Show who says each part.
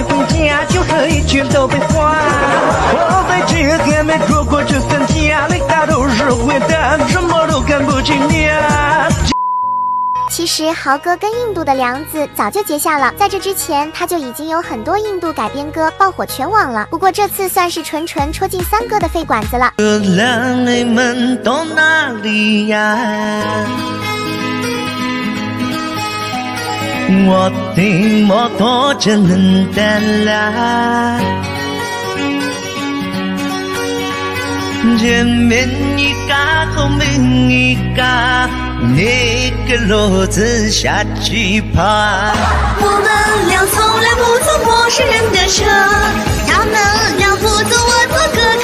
Speaker 1: 一回家，就是一切都被划。我在这还没说过这份家里，他都是坏蛋，什么都看不起你啊。
Speaker 2: 其实豪哥跟印度的梁子早就结下了，在这之前他就已经有很多印度改编歌爆火全网了，不过这次算是纯戳进3个的肺管子了。
Speaker 1: 让你们到哪里呀？我的摩托真冷淡啦，前面一嘎，后面一嘎，那个骡子下去爬。
Speaker 3: 我们俩从来不坐陌生人的车，他们俩不坐，我坐哥哥